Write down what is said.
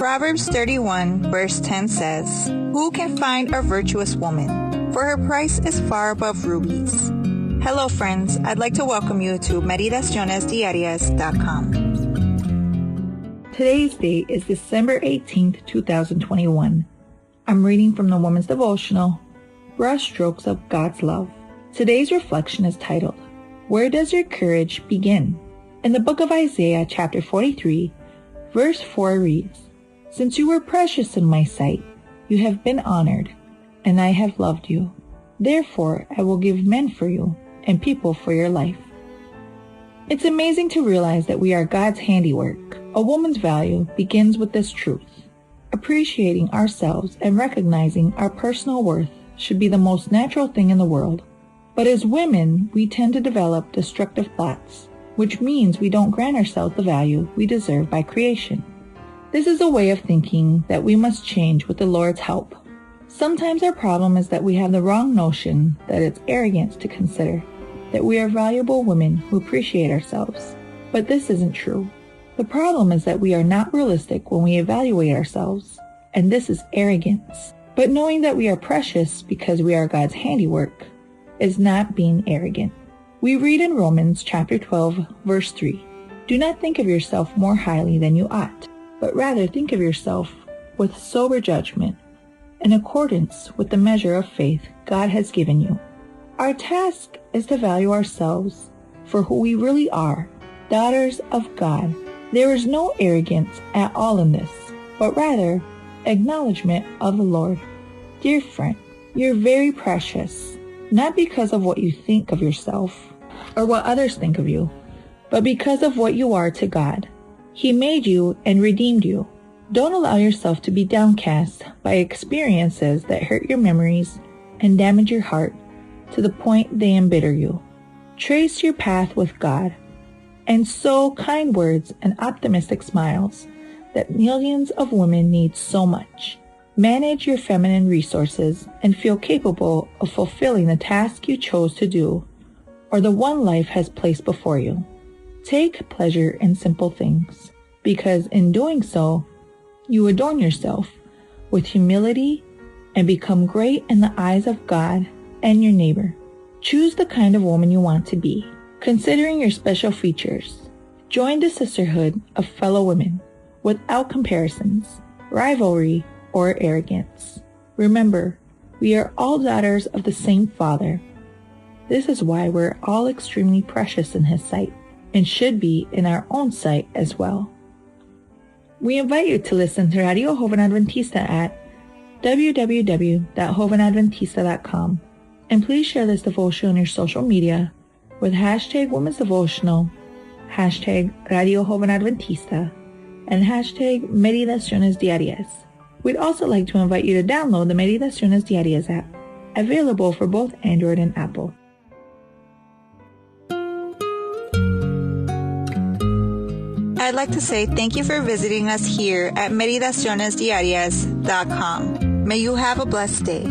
Proverbs 31 verse 10 says, "Who can find a virtuous woman? For her price is far above rubies." Hello friends, I'd like to welcome you to Meditaciones Today's date is December 18th, 2021. I'm reading from the Women's Devotional, Brushstrokes of God's Love. Today's reflection is titled, Where Does Your Courage Begin? In the book of Isaiah, chapter 43, verse 4 reads, "Since you were precious in my sight, you have been honored, and I have loved you. Therefore, I will give men for you and people for your life." It's amazing to realize that we are God's handiwork. A woman's value begins with this truth. Appreciating ourselves and recognizing our personal worth should be the most natural thing in the world. But as women, we tend to develop destructive thoughts, which means we don't grant ourselves the value we deserve by creation. This is a way of thinking that we must change with the Lord's help. Sometimes our problem is that we have the wrong notion that it's arrogance to consider that we are valuable women who appreciate ourselves. But this isn't true. The problem is that we are not realistic when we evaluate ourselves, and this is arrogance. But knowing that we are precious because we are God's handiwork is not being arrogant. We read in Romans chapter 12, verse 3, "Do not think of yourself more highly than you ought, but rather think of yourself with sober judgment, in accordance with the measure of faith God has given you." Our task is to value ourselves for who we really are, daughters of God. There is no arrogance at all in this, but rather acknowledgement of the Lord. Dear friend, you're very precious, not because of what you think of yourself or what others think of you, but because of what you are to God. He made you and redeemed you. Don't allow yourself to be downcast by experiences that hurt your memories and damage your heart to the point they embitter you. Trace your path with God and sow kind words and optimistic smiles that millions of women need so much. Manage your feminine resources and feel capable of fulfilling the task you chose to do or the one life has placed before you. Take pleasure in simple things, because in doing so, you adorn yourself with humility and become great in the eyes of God and your neighbor. Choose the kind of woman you want to be, considering your special features. Join the sisterhood of fellow women without comparisons, rivalry, or arrogance. Remember, we are all daughters of the same Father. This is why we're all extremely precious in His sight and should be in our own sight as well. We invite you to listen to Radio Joven Adventista at www.jovenadventista.com. And please share this devotion on your social media with hashtag Women's Devotional, hashtag Radio Joven Adventista, and hashtag Meditaciones Diarias. We'd also like to invite you to download the Meditaciones Diarias app, available for both Android and Apple. I'd like to say thank you for visiting us here at Meditacionesdiarias.com. May you have a blessed day.